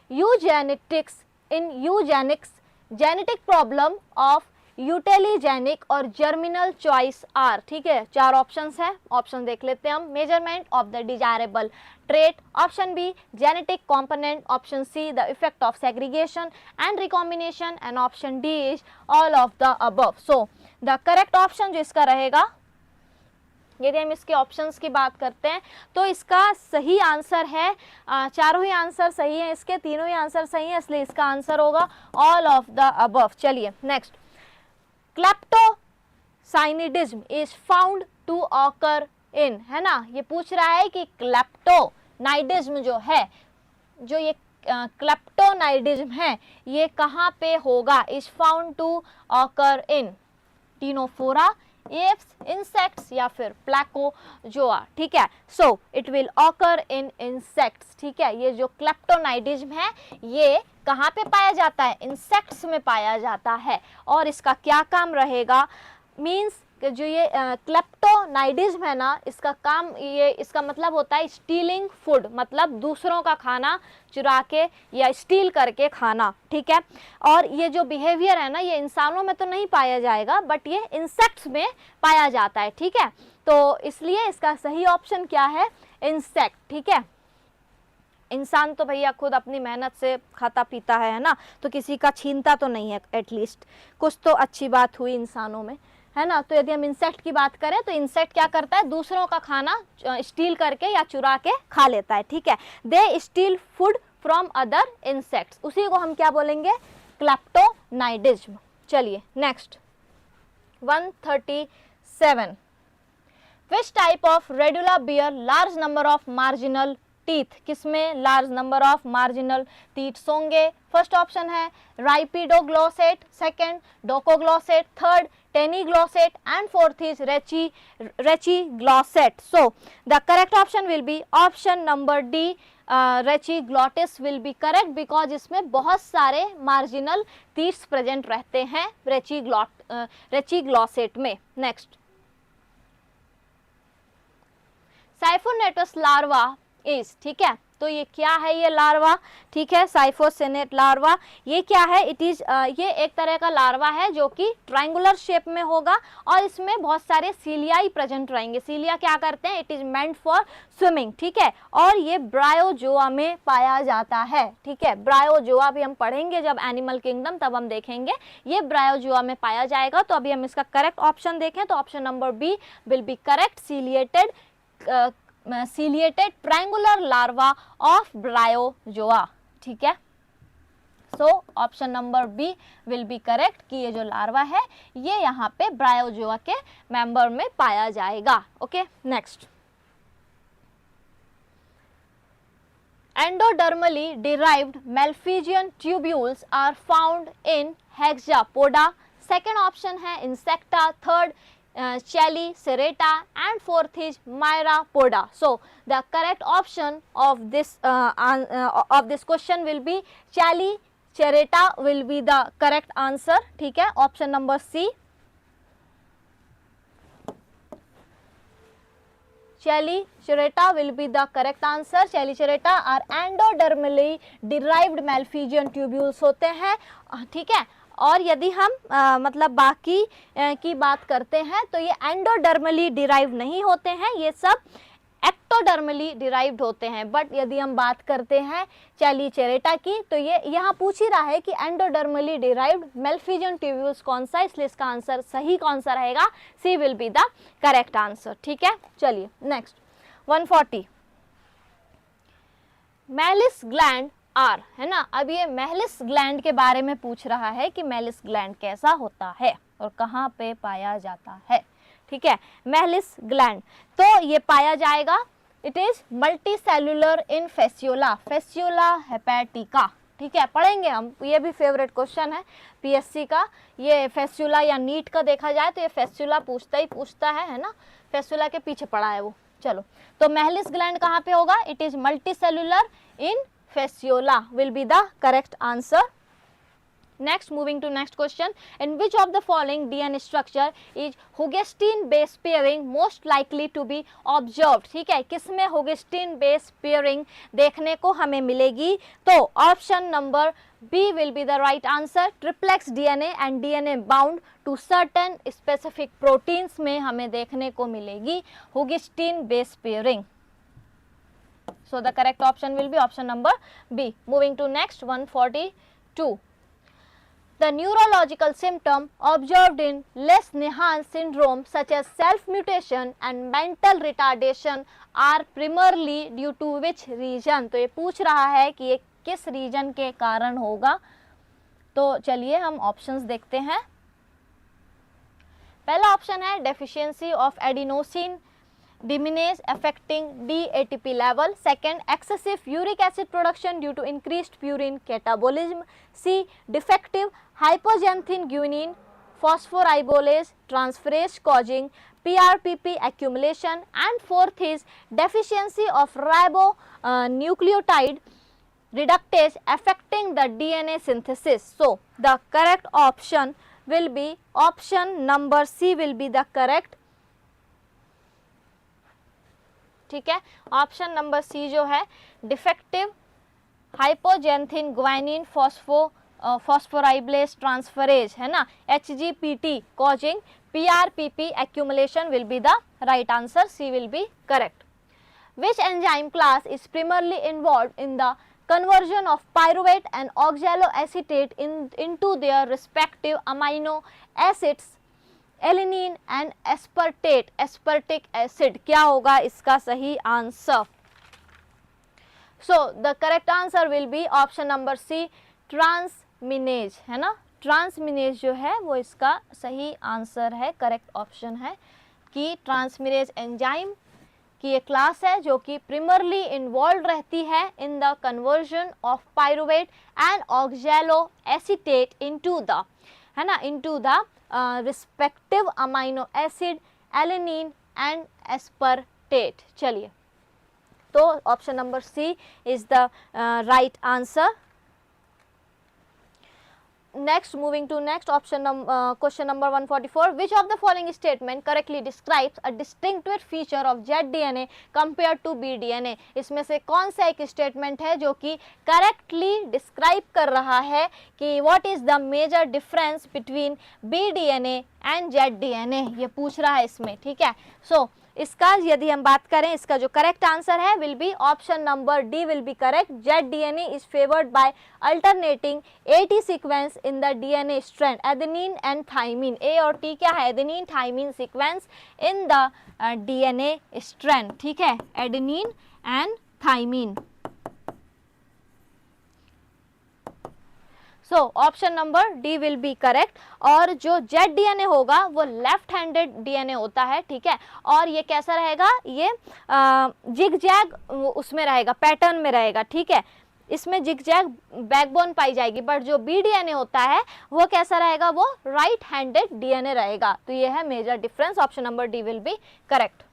Speaker 1: eugenics genetic problem of eutelegenic और जर्मिनल चॉइस आर। ठीक है, चार ऑप्शंस हैं, ऑप्शन देख लेते हैं हम, measurement of the desirable trait, option B genetic component, option C the effect of segregation and recombination, and option D is all of the above. So the correct option जो इसका रहेगा, यदि हम इसके ऑप्शंस की बात करते हैं तो इसका सही आंसर है, चारों ही आंसर सही है, इसके तीनों ही आंसर सही है, इसलिए इसका आंसर होगा ऑल ऑफ द अबव। चलिए next, kleptocnidism is found to occur in, है ना, ये पूछ रहा है कि क्लेप्टोनाइडिज्म जो है, जो ये क्लेप्टोनाइडिज्म है, ये कहाँ पे होगा, is found to occur in ctenophora, apes, insects या फिर प्लैकोजोआ, ठीक है। So it will occur in insects, ठीक है। ये जो क्लेप्टोनाइडिज्म है ये कहाँ पे पाया जाता है? इंसेक्ट्स में पाया जाता है। और इसका क्या काम रहेगा? मीन्स जो ये क्लेप्टोनाइडिज्म है ना, इसका काम ये, इसका मतलब होता है स्टीलिंग फूड, मतलब दूसरों का खाना चुरा के या स्टील करके खाना, ठीक है। और ये जो बिहेवियर है ना, ये इंसानों में तो नहीं पाया जाएगा, बट ये इंसेक्ट्स में पाया जाता है, ठीक है। तो इसलिए इसका सही ऑप्शन क्या है? इंसेक्ट, ठीक है। इंसान तो भैया खुद अपनी मेहनत से खाता पीता है ना, तो किसी का छीनता तो नहीं है, एटलीस्ट कुछ तो अच्छी बात हुई इंसानों में, है ना। तो यदि हम इंसेक्ट की बात करें तो इंसेक्ट क्या करता है? दूसरों का खाना स्टील करके या चुरा के खा लेता है, ठीक है। They steal food from other insects, उसी को हम क्या बोलेंगे? क्लेप्टोनाइडिज्म। चलिए next 137, which type of radula bear large number of marginal teeth? किसमें large number of marginal teeths होंगे? फर्स्ट ऑप्शन है rhipidoglossate, second docoglossate, third taenioglossate and fourth is rhachiglossate. So the correct option will be option number D, rhachiglottis will be correct, because इसमें बहुत सारे marginal teeths present रहते हैं रेचिग्लोसेट में। Next, साइफोनेटस larva is, ठीक है। तो ये क्या है? ये लार्वा, ठीक है, साइफोसेनेट लार्वा, ये क्या है? इट इज ये एक तरह का लार्वा है जो कि ट्रायंगुलर शेप में होगा और इसमें बहुत सारे सीलियाई प्रेजेंट रहेंगे। सीलिया क्या करते हैं? It is meant for swimming, ठीक है। और ये ब्रायोजोआ में पाया जाता है, ठीक है। ब्रायोजोआ भी हम पढ़ेंगे जब एनिमल किंगडम, तब हम देखेंगे ये ब्रायोजोआ में पाया जाएगा। तो अभी हम इसका करेक्ट ऑप्शन देखें तो option number B will be correct, ciliated triangular larva of bryozoa, ठीक है। So option number B will be correct कि ये जो लार्वा है ये यहाँ पे ब्रायोजोआ के मेंबर में पाया जाएगा। Okay next, endodermally derived Malpighian tubules are found in Hexapoda. Second option है Insecta, third Chelicerata and fourth is Myrapoda. So the correct option of this question will be Chelicerata will be the correct answer, ठीक है। Option number C, Chelicerata will be the correct answer. Chelicerata are endodermally derived Malpighian tubules होते हैं, ठीक है। और यदि हम मतलब बाकी की बात करते हैं तो ये एंडोडर्मली डिराइव नहीं होते हैं, ये सब एक्टोडर्मली डिराइव्ड होते हैं। बट यदि हम बात करते हैं चेलीचेरेटा की तो ये यहाँ पूछ ही रहा है कि एंडोडर्मली डिराइव्ड मेल्फिजियन ट्यूब्यूल्स कौन सा, इसलिए इसका आंसर सही कौन सा रहेगा? C will be the correct answer, ठीक है। चलिए नेक्स्ट 140, मेलिस ग्लैंड आर, है ना। अब ये मेलिस ग्लैंड के बारे में पूछ रहा है कि मेलिस ग्लैंड कैसा होता है और कहाँ पे पाया जाता है, ठीक है। मेलिस ग्लैंड तो ये पाया जाएगा, it is multi cellular in fasciola, fasciola hepatica, ठीक है। पढ़ेंगे हम, ये भी फेवरेट क्वेश्चन है पीएससी का। ये फेस्यूला या नीट का देखा जाए तो ये फेस्यूला पूछता है ना, फेस्यूला के पीछे पड़ा है वो। चलो, तो मेलिस ग्लैंड कहाँ पे होगा? It is multi cellular in fasciola will be the correct answer. Next, moving to next question, in which of the following DNA structure is Hugestine base pairing most likely to be observed? ठीक है, किसमें Hugestine base pairing देखने को हमें मिलेगी? तो option number B will be the right answer. Triplex DNA and DNA bound to certain specific proteins में हमें देखने को मिलेगी Hugestine base pairing. So the correct option will be option number B. Moving to next 142. The neurological symptom observed in Lesch-Nyhan syndrome such as self-mutation and mental retardation are primarily due to which region? तो ये पूछ रहा है कि ये किस reason के कारण होगा। तो चलिए हम ऑप्शंस देखते हैं। पहला ऑप्शन है deficiency of adenosine deaminase affecting DATP level. Second, excessive uric acid production due to increased purine catabolism. C, defective hypoxanthine guanine phosphorybase transferase causing PRPP accumulation, and fourth is deficiency of ribonucleotide reductase affecting the DNA synthesis. So the correct option will be option number C will be the correct. ठीक है, option number सी जो है defective hypoxanthine guanine फॉस्फोराइब्लेस transferase है ना, HGPT causing PRPP accumulation will be the right answer. C will be correct. Which enzyme class is primarily involved in the conversion of pyruvate and oxaloacetate into their respective amino acids alanine and aspartic acid? क्या होगा इसका सही answer? So the correct answer will be option number C, transaminase है ना, transaminase जो है वो इसका सही आंसर है, करेक्ट ऑप्शन है कि ट्रांसमिनेज एंजाइम की एक क्लास है जो कि primarily इन्वॉल्व रहती है in the conversion of pyruvate and oxaloacetate into the, है ना, into the respective amino acid alanine and aspartate. चलिए, तो option number C is the right answer. Next, moving to next option, question number 144. Which of the following statement correctly describes a distinctive feature of ZDNA compared to BDNA? इसमें से कौन सा एक statement है जो कि करेक्टली डिस्क्राइब कर रहा है कि what is the major difference between BDNA and ZDNA, ये पूछ रहा है इसमें. ठीक है, सो इसका यदि हम बात करें, इसका जो करेक्ट आंसर है will be option number D will be correct. ZDNA is favoured by alternating AT sequence in the DNA strand, adenine and thymine. A और टी क्या है? Adenine thymine sequence in the DNA strand. ठीक है, adenine and thymine. So option number D will be correct. और जो ZDNA होगा वो left handed DNA होता है. ठीक है, और ये कैसा रहेगा? ये जिग जैग उसमें रहेगा, पैटर्न में रहेगा. ठीक है, इसमें जिग जैग बैकबोन पाई जाएगी. बट जो BDNA होता है वो कैसा रहेगा? वो राइट हैंडेड DNA रहेगा. तो ये है major difference. Option number D will be correct.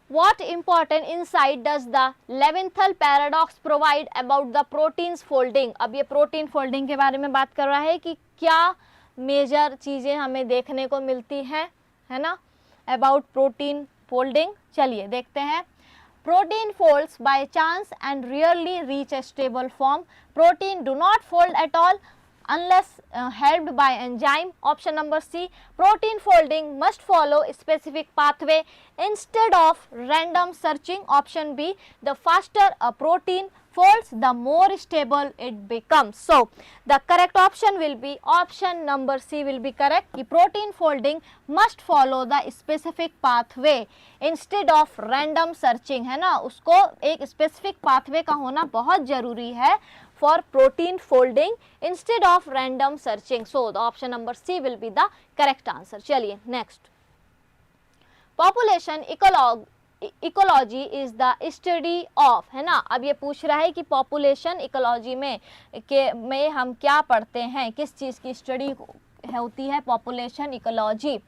Speaker 1: What important insight does the Leventhal paradox provide about the proteins folding? अब ये प्रोटीन फोल्डिंग के बारे में बात कर रहा है कि क्या मेजर चीज़ें हमें देखने को मिलती हैं, है ना, अबाउट प्रोटीन फोल्डिंग. चलिए देखते हैं. Protein folds by chance and rarely reach a stable form. Protein do not fold at all unless helped by enzyme. Option number C, protein folding must follow a specific pathway instead of random searching. Option B, the faster a protein folds the more stable it becomes. So the correct option will be option number C will be correct कि protein folding must follow the specific pathway instead of random searching, है ना, उसको एक specific pathway का होना बहुत जरूरी है for protein folding instead of random searching. So the option number C will be the correct answer. चलिए next. Population ecology is the study of, है ना. अब ये पूछ रहा है कि population ecology में हम क्या पढ़ते हैं, किस चीज़ की स्टडी होती है population ecology.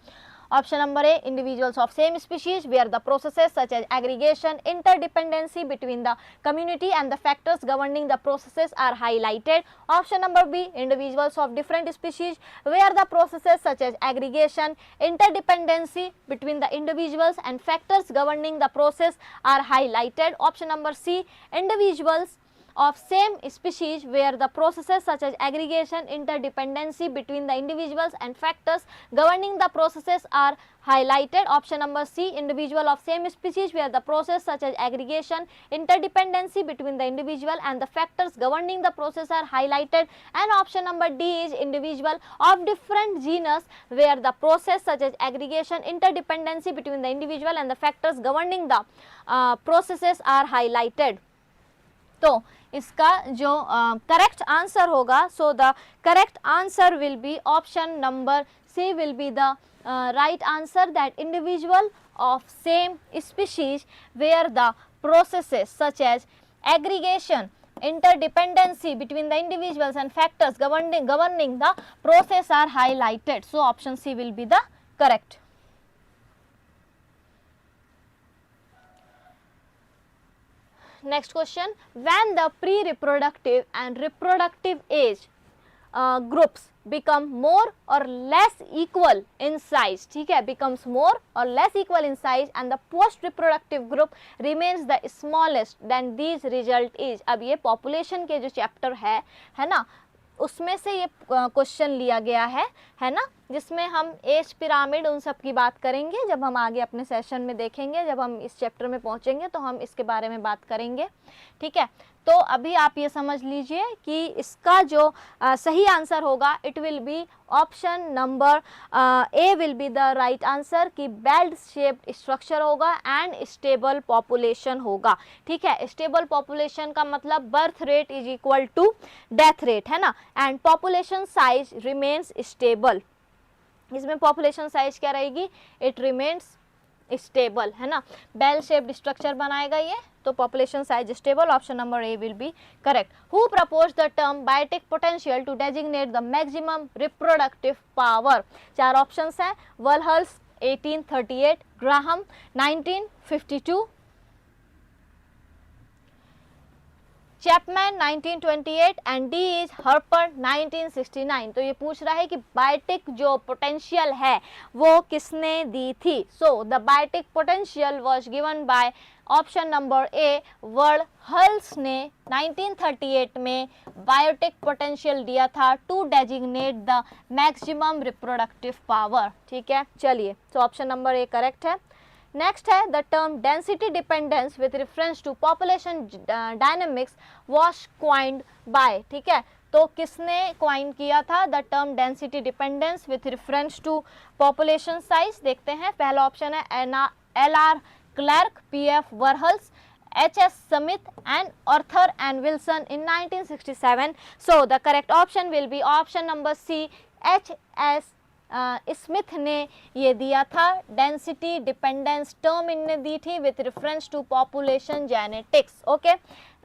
Speaker 1: Option number A, individuals of same species where the processes such as aggregation, interdependency between the community and the factors governing the processes are highlighted. Option number B, individuals of different species where the processes such as aggregation, interdependency between the individuals and factors governing the process are highlighted. Option number C, individuals of same species where the processes such as aggregation, interdependency between the individuals and factors governing the processes are highlighted. Option number C, individual of same species where the process such as aggregation, interdependency between the individual and the factors governing the process are highlighted. And option number D is individual of different genus where the process such as aggregation, interdependency between the individual and the factors governing the processes are highlighted. तो इसका जो correct answer होगा, so the correct answer will be option number C will be the right answer, that individual of same species where the processes such as aggregation, interdependency between the individuals and factors governing the process are highlighted. So option C will be the correct. Next question, when the pre-reproductive and reproductive age groups become more or less equal in size, ठीक है, becomes more or less equal in size and the post reproductive group remains the smallest, then these result is. अब ये population के जो chapter है ना, उसमें से ये क्वेश्चन लिया गया है ना, जिसमें हम एज पिरामिड उन सब की बात करेंगे जब हम आगे अपने सेशन में देखेंगे, जब हम इस चैप्टर में पहुंचेंगे तो हम इसके बारे में बात करेंगे, ठीक है। तो अभी आप ये समझ लीजिए कि इसका जो सही आंसर होगा it will be option number A will be the right answer, कि बेल्ट शेप्ड स्ट्रक्चर होगा एंड स्टेबल पॉपुलेशन होगा, ठीक है। स्टेबल पॉपुलेशन का मतलब birth rate is equal to death rate, है ना, and population size remains stable. इसमें पॉपुलेशन साइज क्या रहेगी, इट रिमेन्स स्टेबल, है ना, बेल शेप्ड स्ट्रक्चर बनाएगा ये, तो population size stable, option number A will be correct. Who propose the term biotic potential to designate the maximum reproductive power? चार options हैं, Verhulst 1838, Graham 1952, Chapman 1928 and D is Harper 1969। तो ये पूछ रहा है कि बायोटिक जो पोटेंशियल है वो किसने दी थी? So the biotic potential was given by option number A, Verhulst ने 1938 में बायोटिक पोटेंशियल दिया था to designate the maximum reproductive power, ठीक है। चलिए, तो ऑप्शन नंबर ए करेक्ट है। नेक्स्ट है the term density dependence with reference to population dynamics was coined by, ठीक है। तो किसने क्वाइन किया था the term density dependence with reference to population size? देखते हैं, पहला ऑप्शन है LR clerk, PF वर्ल्हल्स, HS Smith and Arthur and Wilson in 1967. So the correct option will be option number C, HS Smith ने ये दिया था। Density dependence term इनने दी थी with reference to population genetics, okay.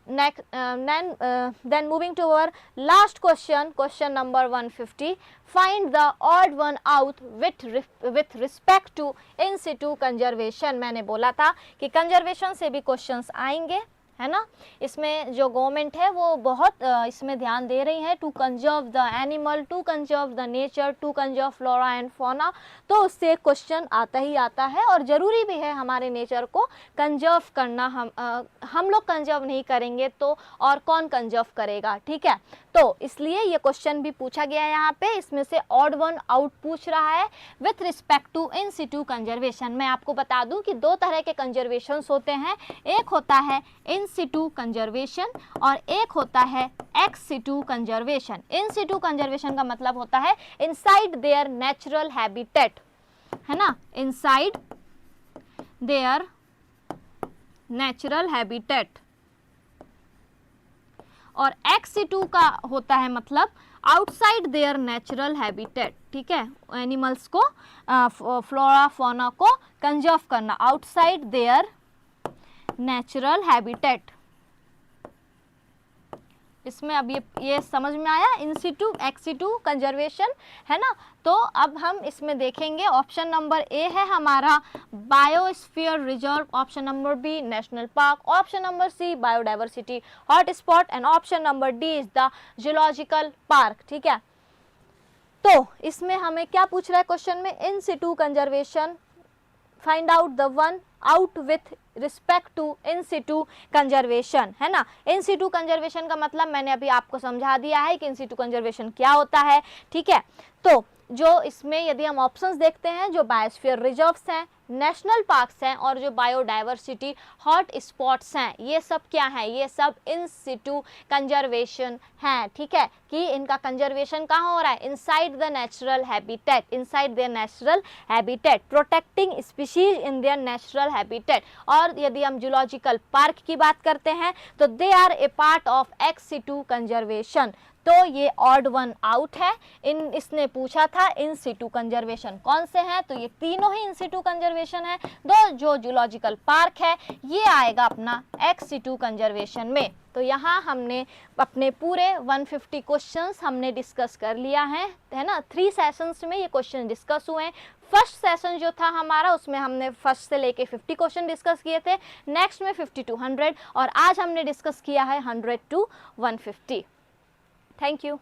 Speaker 1: then moving to our last question number 150, find the odd one out with respect to in situ conservation। मैंने बोला था कि कंजर्वेशन से भी क्वेश्चंस आएंगे, है ना। इसमें जो गवर्नमेंट है वो बहुत इसमें ध्यान दे रही है to conserve the animal, to conserve the nature, to conserve flora and fauna. तो उससे क्वेश्चन आता ही आता है और ज़रूरी भी है हमारे नेचर को कंजर्व करना। हम लोग कंजर्व नहीं करेंगे तो और कौन कंजर्व करेगा, ठीक है। तो इसलिए ये क्वेश्चन भी पूछा गया है यहाँ पे। इसमें से ऑड वन आउट पूछ रहा है with respect to in situ conservation. मैं आपको बता दूं कि दो तरह के कंजर्वेशंस होते हैं, एक होता है इन सिटू कंजर्वेशन और एक होता है एक्स सिटू कंजर्वेशन। इन सिटू कंजर्वेशन का मतलब होता है इनसाइड देयर नेचुरल हैबिटेट, है ना, इनसाइड देयर नेचुरल हैबिटेट। और एक्स सिटू का होता है मतलब आउटसाइड देयर नेचुरल हैबिटेट, ठीक है। एनिमल्स को फ्लोरा फौना को कंजर्व करना आउटसाइड देयर नेचुरल हैबिटेट। इसमें अब ये समझ में आया, इन सिटू एक्स सिटू कंजर्वेशन, है ना। तो अब हम इसमें देखेंगे ऑप्शन नंबर ए है हमारा biosphere reserve, option number B national park, option number C biodiversity hotspot and option number D is the zoological park, ठीक है। तो इसमें हमें क्या पूछ रहा है क्वेश्चन में, in situ conservation, find out the one out with respect to in situ conservation, है ना। इन सिटू कंजर्वेशन का मतलब मैंने अभी आपको समझा दिया है कि इन सिटू कंजर्वेशन क्या होता है, ठीक है। तो जो इसमें यदि हम ऑप्शंस देखते हैं, जो बायोस्फीयर रिजर्व्स हैं, नेशनल पार्क्स हैं और जो बायोडाइवर्सिटी हॉट स्पॉट्स हैं, ये सब क्या है, ये सब इन सिटू कंजर्वेशन हैं, ठीक है। कि इनका कंजर्वेशन कहाँ हो रहा है, inside the natural habitat, inside there natural habitat, protecting species in their natural habitat. और यदि हम जूलॉजिकल पार्क की बात करते हैं तो they are a part of ex situ conservation. तो ये ऑड वन आउट है। इसने पूछा था इन सिटू कंजर्वेशन कौन से हैं, तो ये तीनों ही इन सिटू कंजर्वेशन है। दो जो जूलॉजिकल पार्क है ये आएगा अपना एक्स सिटू कंजर्वेशन में। तो यहाँ हमने अपने पूरे 150 क्वेश्चंस हमने डिस्कस कर लिया है ना। 3 सेशंस में ये क्वेश्चन डिस्कस हुए हैं। फर्स्ट सेशन जो था हमारा उसमें हमने फर्स्ट से लेके 50 क्वेश्चन डिस्कस किए थे, नेक्स्ट में 50 to 100, और आज हमने डिस्कस किया है 100 to 150। Thank you.